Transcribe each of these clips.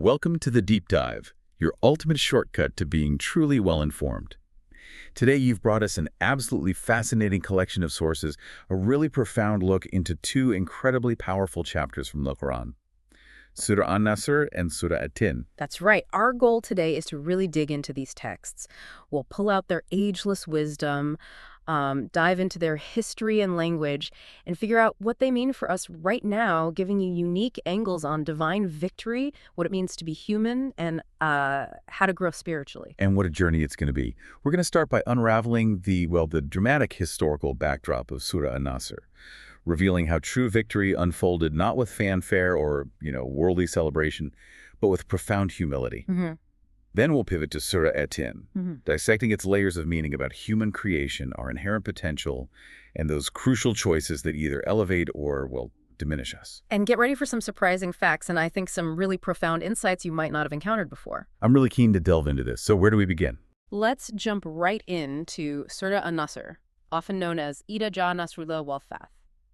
Welcome to the Deep Dive, your ultimate shortcut to being truly well-informed. Today you've brought us an absolutely fascinating collection of sources, a really profound look into two incredibly powerful chapters from the Qur'an, Surah An-Nasr and Surah At-Tin. That's right. Our goal today is to really dig into these texts. We'll pull out their ageless wisdom, dive into their history and language, and figure out what they mean for us right now, giving you unique angles on divine victory, what it means to be human, and how to grow spiritually. And what a journey it's going to be. We're going to start by unraveling the dramatic historical backdrop of Surah An-Nasr, revealing how true victory unfolded not with fanfare or, worldly celebration, but with profound humility. Then we'll pivot to Surah At-Tin, dissecting its layers of meaning about human creation, our inherent potential, and those crucial choices that either elevate or, diminish us. And get ready for some surprising facts, and I think some really profound insights you might not have encountered before. I'm really keen to delve into this. So where do we begin? Let's jump right into Surah An-Nasr, often known as Ida Ja Nasrullah wal Fath.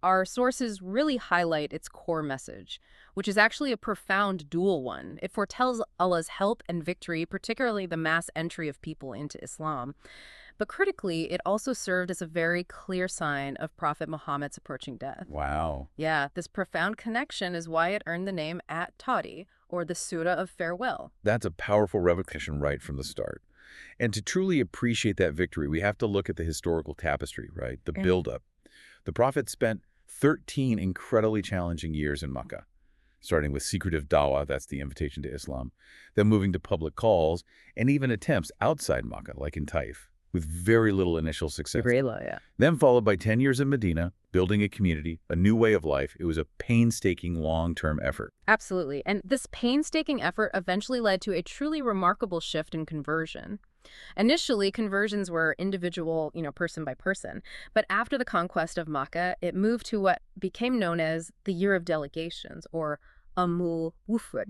Our sources really highlight its core message, which is actually a profound dual one. It foretells Allah's help and victory, particularly the mass entry of people into Islam. But critically, it also served as a very clear sign of Prophet Muhammad's approaching death. Wow. Yeah, this profound connection is why it earned the name At-Tawdi, or the Surah of Farewell. That's a powerful revelation right from the start. And to truly appreciate that victory, we have to look at the historical tapestry, right? The buildup. The Prophet spent 13 incredibly challenging years in Makkah, starting with secretive dawah, that's the invitation to Islam, then moving to public calls, and even attempts outside Makkah, like in Taif, with very little initial success. Yeah. Then followed by 10 years in Medina, building a community, a new way of life. It was a painstaking long-term effort. Absolutely. And this painstaking effort eventually led to a truly remarkable shift in conversion. Initially, conversions were individual, person by person. But after the conquest of Makkah, it moved to what became known as the Year of Delegations, or Amul Wufud.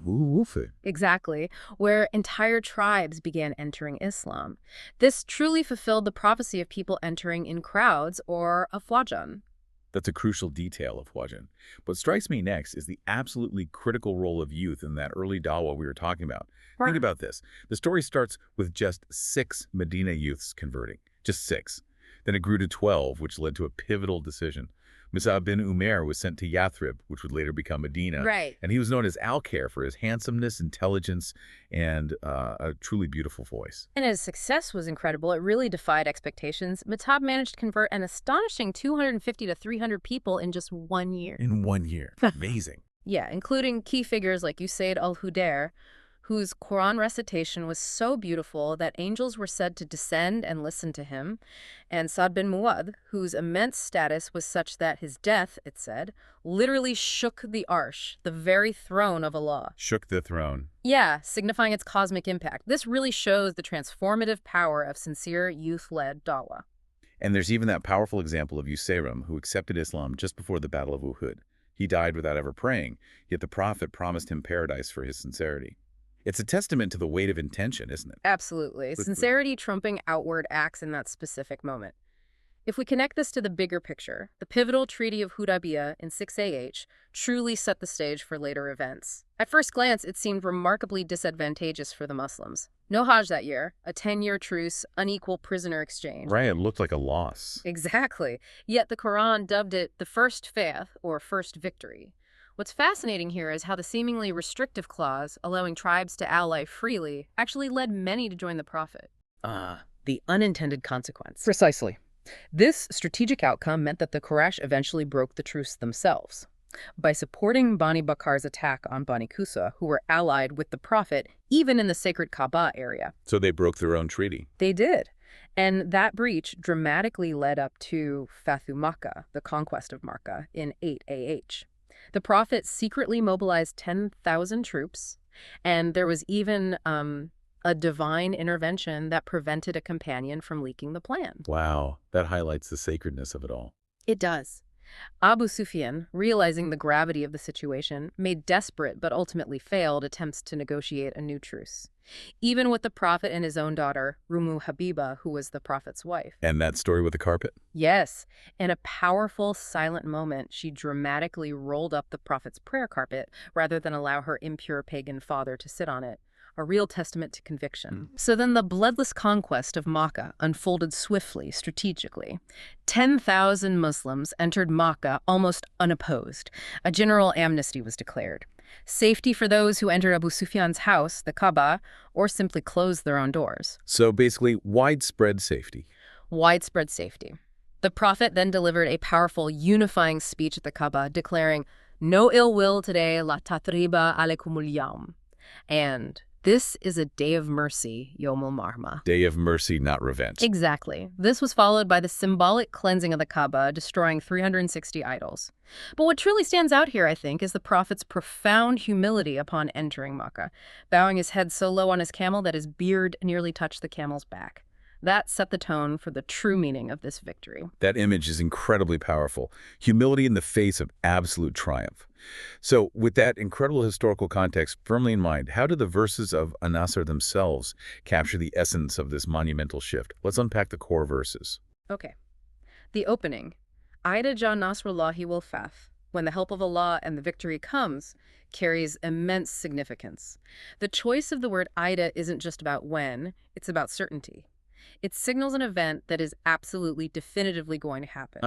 Wufud. Exactly, where entire tribes began entering Islam. This truly fulfilled the prophecy of people entering in crowds, or afwajan. That's a crucial detail of Wajan. What strikes me next is the absolutely critical role of youth in that early dawah we were talking about. Right. Think about this. The story starts with just 6 Medina youths converting. Just 6. Then it grew to 12, which led to a pivotal decision. Mus'ab bin Umair was sent to Yathrib, which would later become Medina. Right. And he was known as Al-Khair for his handsomeness, intelligence, and a truly beautiful voice. And his success was incredible. It really defied expectations. Mus'ab managed to convert an astonishing 250 to 300 people in just 1 year. In 1 year. Amazing. Yeah, including key figures like Usaid al-Hudair, whose Qur'an recitation was so beautiful that angels were said to descend and listen to him, and Sa'd bin Mu'adh, whose immense status was such that his death, it said, literally shook the Arsh, the very throne of Allah. Shook the throne. Yeah, signifying its cosmic impact. This really shows the transformative power of sincere youth-led dawah. And there's even that powerful example of Usayrim, who accepted Islam just before the Battle of Uhud. He died without ever praying, yet the Prophet promised him paradise for his sincerity. It's a testament to the weight of intention, isn't it? Absolutely. Sincerity trumping outward acts in that specific moment. If we connect this to the bigger picture, the pivotal Treaty of Hudaybiyah in 6 AH truly set the stage for later events. At first glance, it seemed remarkably disadvantageous for the Muslims. No Hajj that year, a 10-year truce, unequal prisoner exchange. Right, it looked like a loss. Exactly. Yet the Quran dubbed it the first faith, or first victory. What's fascinating here is how the seemingly restrictive clause, allowing tribes to ally freely, actually led many to join the Prophet. The unintended consequence. Precisely. This strategic outcome meant that the Quraysh eventually broke the truce themselves. By supporting Bani Bakar's attack on Bani Kusa, who were allied with the Prophet, even in the sacred Kaaba area. So they broke their own treaty. They did. And that breach dramatically led up to Fathu Makkah, the conquest of Makkah, in 8 AH. The Prophet secretly mobilized 10,000 troops, and there was even a divine intervention that prevented a companion from leaking the plan. Wow, that highlights the sacredness of it all. It does. Abu Sufyan, realizing the gravity of the situation, made desperate but ultimately failed attempts to negotiate a new truce. Even with the Prophet and his own daughter, Rumu Habiba, who was the Prophet's wife. And that story with the carpet? Yes, in a powerful, silent moment, she dramatically rolled up the Prophet's prayer carpet rather than allow her impure pagan father to sit on it. A real testament to conviction. So then the bloodless conquest of Makkah unfolded swiftly, strategically. 10,000 Muslims entered Makkah almost unopposed. A general amnesty was declared. Safety for those who entered Abu Sufyan's house, the Kaaba, or simply closed their own doors. So basically, widespread safety. Widespread safety. The Prophet then delivered a powerful, unifying speech at the Kaaba, declaring, "No ill will today, la tatriba alaikumul yawm." And this is a day of mercy, Yomul Marma. Day of mercy, not revenge. Exactly. This was followed by the symbolic cleansing of the Kaaba, destroying 360 idols. But what truly stands out here, I think, is the Prophet's profound humility upon entering Makkah, bowing his head so low on his camel that his beard nearly touched the camel's back. That set the tone for the true meaning of this victory. That image is incredibly powerful. Humility in the face of absolute triumph. So with that incredible historical context firmly in mind, how do the verses of An-Nasr themselves capture the essence of this monumental shift? Let's unpack the core verses. Okay. The opening, Ida ja Nasrullahi wal Fath, when the help of Allah and the victory comes, carries immense significance. The choice of the word Ida isn't just about when, it's about certainty. It signals an event that is absolutely, definitively going to happen.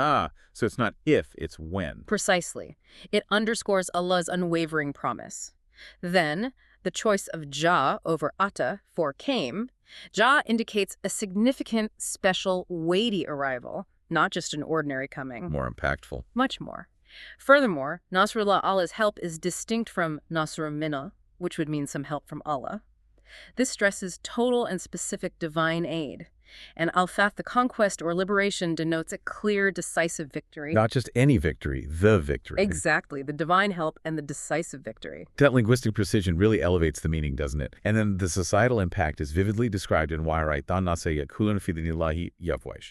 So it's not if, it's when. Precisely. It underscores Allah's unwavering promise. Then, the choice of Ja over Ata for came. Ja indicates a significant, special, weighty arrival, not just an ordinary coming. More impactful. Much more. Furthermore, Nasrullah, Allah's help, is distinct from Nasr Minna, which would mean some help from Allah. This stresses total and specific divine aid. And Al-Fath, the conquest or liberation, denotes a clear, decisive victory. Not just any victory, the victory. Exactly, the divine help and the decisive victory. That linguistic precision really elevates the meaning, doesn't it? And then the societal impact is vividly described in Yavwaish.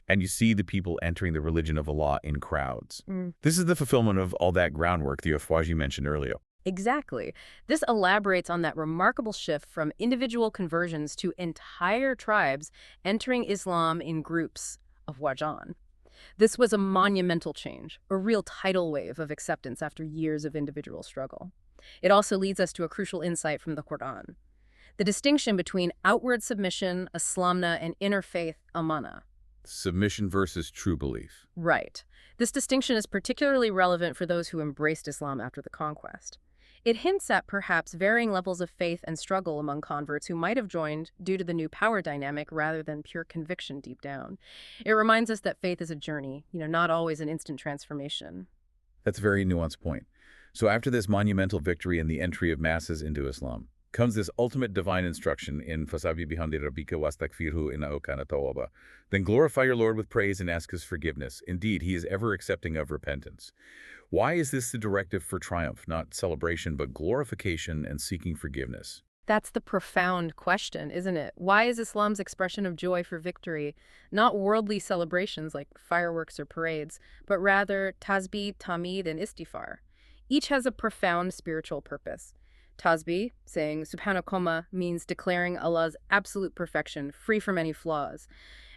And you see the people entering the religion of Allah in crowds. This is the fulfillment of all that groundwork the Afwaji mentioned earlier. Exactly. This elaborates on that remarkable shift from individual conversions to entire tribes entering Islam in groups of Wajan. This was a monumental change, a real tidal wave of acceptance after years of individual struggle. It also leads us to a crucial insight from the Qur'an. The distinction between outward submission, aslamna, and inner faith, amana. Submission versus true belief. Right. This distinction is particularly relevant for those who embraced Islam after the conquest. It hints at perhaps varying levels of faith and struggle among converts who might have joined due to the new power dynamic rather than pure conviction deep down. It reminds us that faith is a journey, not always an instant transformation. That's a very nuanced point. So after this monumental victory and the entry of masses into Islam, comes this ultimate divine instruction in Fasabi bihamdi rabbika wastakfirhu innahu kana tawwaba. Then glorify your Lord with praise and ask his forgiveness. Indeed, he is ever accepting of repentance. Why is this the directive for triumph, not celebration, but glorification and seeking forgiveness? That's the profound question, isn't it? Why is Islam's expression of joy for victory not worldly celebrations like fireworks or parades, but rather tasbih, tamid, and istighfar? Each has a profound spiritual purpose. Tasbih, saying Subhanakoma, means declaring Allah's absolute perfection, free from any flaws.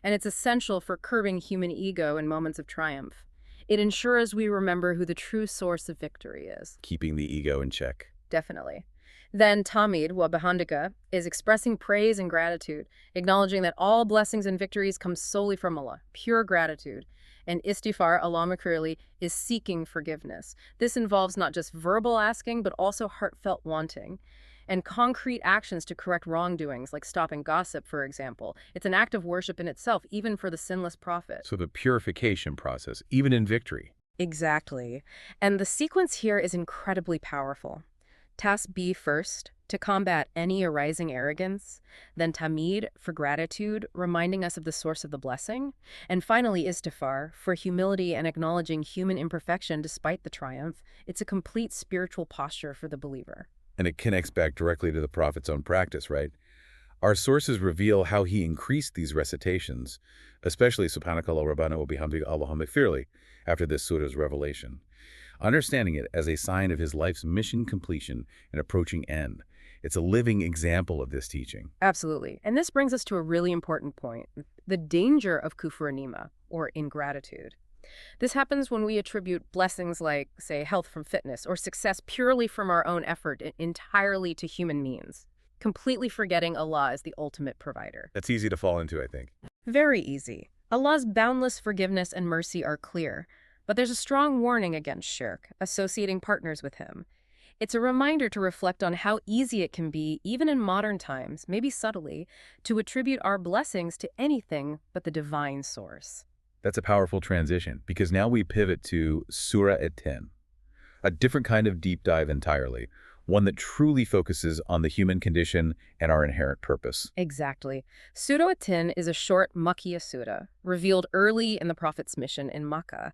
And it's essential for curbing human ego in moments of triumph. It ensures we remember who the true source of victory is. Keeping the ego in check. Definitely. Then Tamid, wa bihamdika, is expressing praise and gratitude, acknowledging that all blessings and victories come solely from Allah, pure gratitude. And istighfar, Allah clearly, is seeking forgiveness. This involves not just verbal asking, but also heartfelt wanting. And concrete actions to correct wrongdoings, like stopping gossip, for example. It's an act of worship in itself, even for the sinless prophet. So the purification process, even in victory. Exactly. And the sequence here is incredibly powerful. Tasbih first, to combat any arising arrogance, then tamid, for gratitude, reminding us of the source of the blessing, and finally istighfar, for humility and acknowledging human imperfection despite the triumph. It's a complete spiritual posture for the believer. And it connects back directly to the Prophet's own practice, right? Our sources reveal how he increased these recitations, especially Subhanakallah Rabbana wa bihamdika Allahumma ighfirli, after this surah's revelation, understanding it as a sign of his life's mission completion and approaching end. It's a living example of this teaching. Absolutely. And this brings us to a really important point, the danger of kufr nima, or ingratitude. This happens when we attribute blessings like, say, health from fitness or success purely from our own effort entirely to human means, completely forgetting Allah as the ultimate provider. That's easy to fall into, I think. Very easy. Allah's boundless forgiveness and mercy are clear, but there's a strong warning against shirk, associating partners with him. It's a reminder to reflect on how easy it can be, even in modern times, maybe subtly, to attribute our blessings to anything but the divine source. That's a powerful transition, because now we pivot to Surah At-Tin, a different kind of deep dive entirely, one that truly focuses on the human condition and our inherent purpose. Exactly. Surah At-Tin is a short Makkiyah surah, revealed early in the Prophet's mission in Makkah,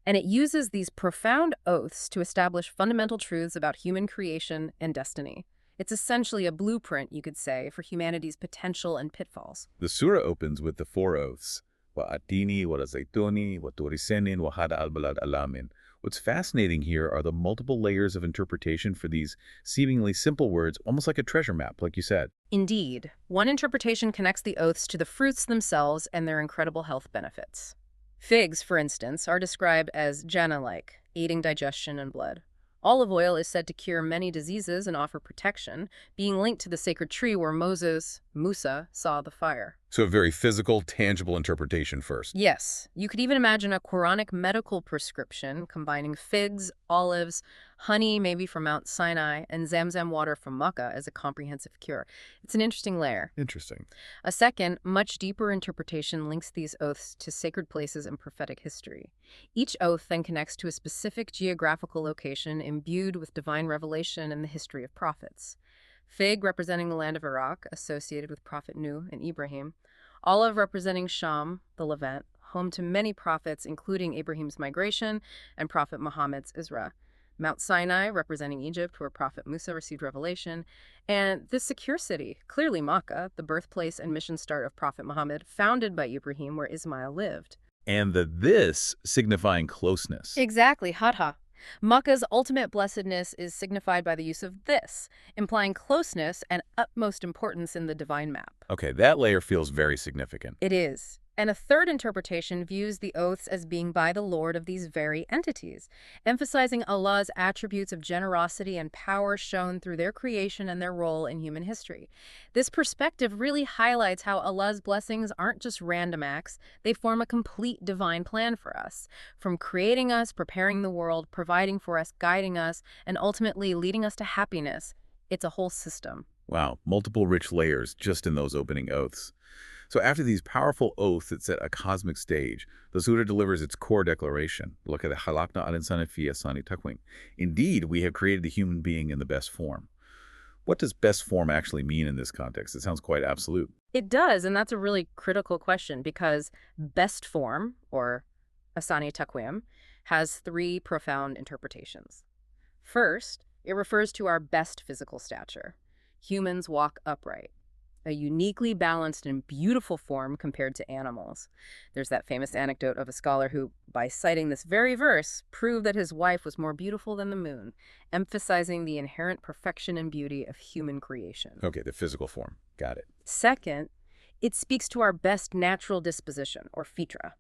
and it uses these profound oaths to establish fundamental truths about human creation and destiny. It's essentially a blueprint, you could say, for humanity's potential and pitfalls. The surah opens with the four oaths, Wa-atini, wa-razaytuni, wa-turisenin, wa-hada al-balad alamin. What's fascinating here are the multiple layers of interpretation for these seemingly simple words, almost like a treasure map, like you said. Indeed. One interpretation connects the oaths to the fruits themselves and their incredible health benefits. Figs, for instance, are described as jannah-like, aiding digestion and blood. Olive oil is said to cure many diseases and offer protection, being linked to the sacred tree where Musa, saw the fire. So a very physical, tangible interpretation first. Yes, you could even imagine a Quranic medical prescription combining figs, olives, honey maybe from Mount Sinai, and Zamzam water from Makkah as a comprehensive cure. It's an interesting layer. Interesting. A second, much deeper interpretation links these oaths to sacred places and prophetic history. Each oath then connects to a specific geographical location imbued with divine revelation and the history of prophets. Fig representing the land of Iraq, associated with Prophet Nuh and Ibrahim. Olive representing Sham, the Levant, home to many prophets, including Ibrahim's migration and Prophet Muhammad's Isra. Mount Sinai, representing Egypt, where Prophet Musa received revelation. And this secure city, clearly Makkah, the birthplace and mission start of Prophet Muhammad, founded by Ibrahim, where Ismail lived. And the this signifying closeness. Exactly, hadha. Makkah's ultimate blessedness is signified by the use of this, implying closeness and utmost importance in the divine map. Okay, that layer feels very significant. It is. And a third interpretation views the oaths as being by the Lord of these very entities, emphasizing Allah's attributes of generosity and power shown through their creation and their role in human history. This perspective really highlights how Allah's blessings aren't just random acts, they form a complete divine plan for us. From creating us, preparing the world, providing for us, guiding us, and ultimately leading us to happiness. It's a whole system. Wow, multiple rich layers just in those opening oaths. So after these powerful oaths that set a cosmic stage, the surah delivers its core declaration. Look at the halakna al-insana fi ahsani taqwim. Indeed, we have created the human being in the best form. What does best form actually mean in this context? It sounds quite absolute. It does, and that's a really critical question because best form, or ahsani taqwim, has three profound interpretations. First, it refers to our best physical stature. Humans walk upright, a uniquely balanced and beautiful form compared to animals. There's that famous anecdote of a scholar who, by citing this very verse, proved that his wife was more beautiful than the moon, emphasizing the inherent perfection and beauty of human creation. Okay, the physical form. Got it. Second, it speaks to our best natural disposition, or fitra.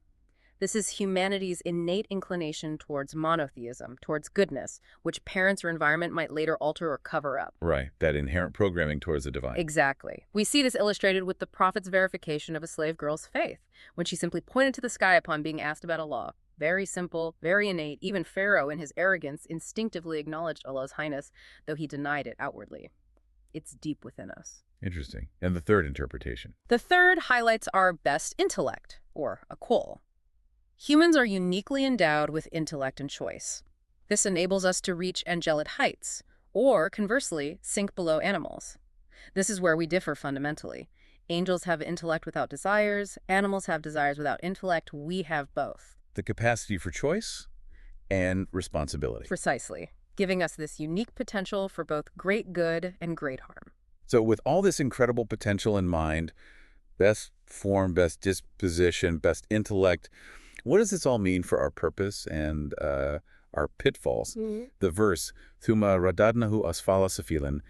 This is humanity's innate inclination towards monotheism, towards goodness, which parents or environment might later alter or cover up. Right, that inherent programming towards the divine. Exactly. We see this illustrated with the prophet's verification of a slave girl's faith, when she simply pointed to the sky upon being asked about Allah. Very simple, very innate. Even Pharaoh, in his arrogance, instinctively acknowledged Allah's highness, though he denied it outwardly. It's deep within us. Interesting. And the third interpretation? The third highlights our best intellect, or akol. Humans are uniquely endowed with intellect and choice. This enables us to reach angelic heights, or, conversely, sink below animals. This is where we differ fundamentally. Angels have intellect without desires, animals have desires without intellect, we have both. The capacity for choice and responsibility. Precisely, giving us this unique potential for both great good and great harm. So with all this incredible potential in mind, best form, best disposition, best intellect, what does this all mean for our purpose and our pitfalls? The verse, Thumma radadnahu asfala safilin,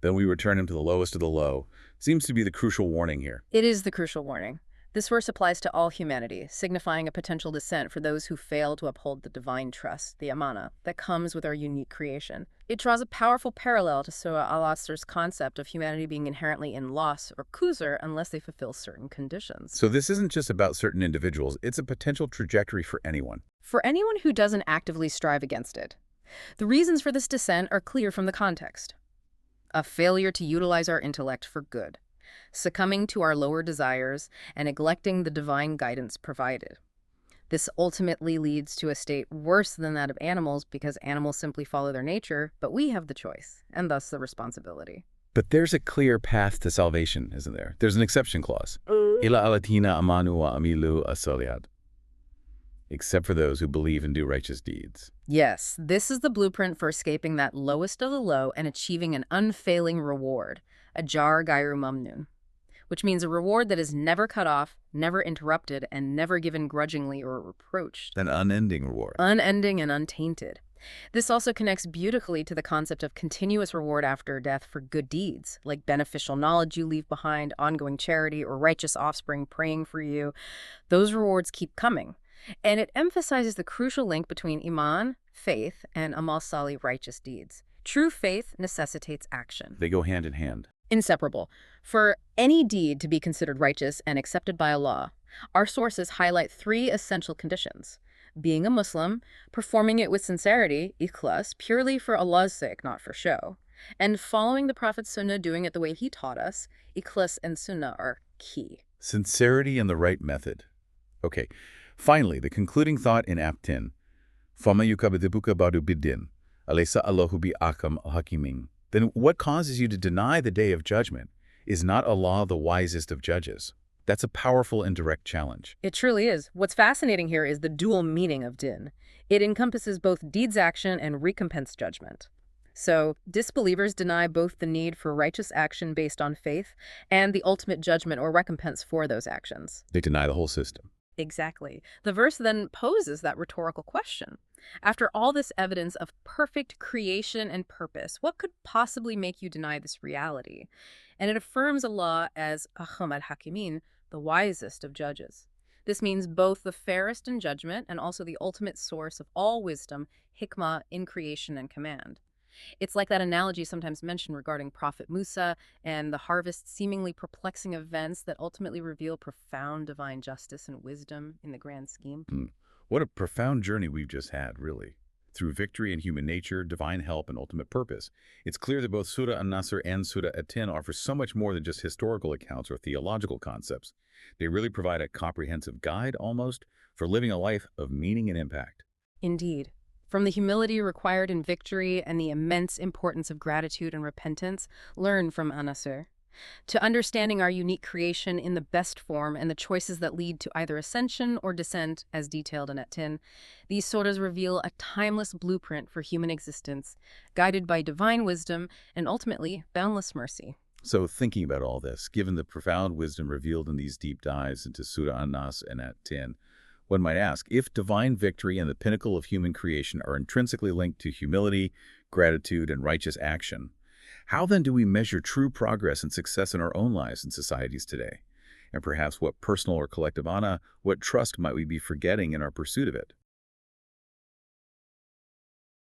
then we return him to the lowest of the low, seems to be the crucial warning here. It is the crucial warning. This verse applies to all humanity, signifying a potential descent for those who fail to uphold the divine trust, the amana, that comes with our unique creation. It draws a powerful parallel to Surah Al-Asr's concept of humanity being inherently in loss or kusur unless they fulfill certain conditions. So this isn't just about certain individuals, it's a potential trajectory for anyone. For anyone who doesn't actively strive against it. The reasons for this descent are clear from the context. A failure to utilize our intellect for good, succumbing to our lower desires, and neglecting the divine guidance provided. This ultimately leads to a state worse than that of animals because animals simply follow their nature, but we have the choice, and thus the responsibility. But there's a clear path to salvation, isn't there? There's an exception clause. Ila alatina amanu wa amilu asoliad. Except for those who believe and do righteous deeds. Yes, this is the blueprint for escaping that lowest of the low and achieving an unfailing reward, a jar gairu mamnun, which means a reward that is never cut off, never interrupted, and never given grudgingly or reproached. An unending reward. Unending and untainted. This also connects beautifully to the concept of continuous reward after death for good deeds, like beneficial knowledge you leave behind, ongoing charity, or righteous offspring praying for you. Those rewards keep coming. And it emphasizes the crucial link between iman, faith, and amal salih, righteous deeds. True faith necessitates action. They go hand in hand. Inseparable. For any deed to be considered righteous and accepted by Allah, our sources highlight three essential conditions. Being a Muslim, performing it with sincerity, ikhlas, purely for Allah's sake, not for show, and following the Prophet's sunnah, doing it the way he taught us, ikhlas and sunnah are key. Sincerity and the right method. Okay. Finally, the concluding thought in At-Tin. Fama yukabadibuka badu biddin, alaysa Allahu bi akam al-hakimin. Then what causes you to deny the day of judgment? Is not Allah the wisest of judges? That's a powerful and direct challenge. It truly is. What's fascinating here is the dual meaning of din. It encompasses both deeds action and recompense judgment. So, disbelievers deny both the need for righteous action based on faith and the ultimate judgment or recompense for those actions. They deny the whole system. Exactly. The verse then poses that rhetorical question. After all this evidence of perfect creation and purpose, what could possibly make you deny this reality? And it affirms Allah as Ahkam al-Hakimin, the wisest of judges. This means both the fairest in judgment and also the ultimate source of all wisdom, hikmah, in creation and command. It's like that analogy sometimes mentioned regarding Prophet Musa and the harvest seemingly perplexing events that ultimately reveal profound divine justice and wisdom in the grand scheme. What a profound journey we've just had, really. Through victory in human nature, divine help, and ultimate purpose. It's clear that both Surah An-Nasr and Surah At-Tin offer so much more than just historical accounts or theological concepts. They really provide a comprehensive guide, almost, for living a life of meaning and impact. Indeed. From the humility required in victory and the immense importance of gratitude and repentance, learn from An-Nasr, to understanding our unique creation in the best form and the choices that lead to either ascension or descent, as detailed in At-Tin, these surahs reveal a timeless blueprint for human existence, guided by divine wisdom and ultimately boundless mercy. So thinking about all this, given the profound wisdom revealed in these deep dives into Surah An-Nas and At-Tin, one might ask, if divine victory and the pinnacle of human creation are intrinsically linked to humility, gratitude, and righteous action, how then do we measure true progress and success in our own lives and societies today? And perhaps what personal or collective ana, what trust might we be forgetting in our pursuit of it?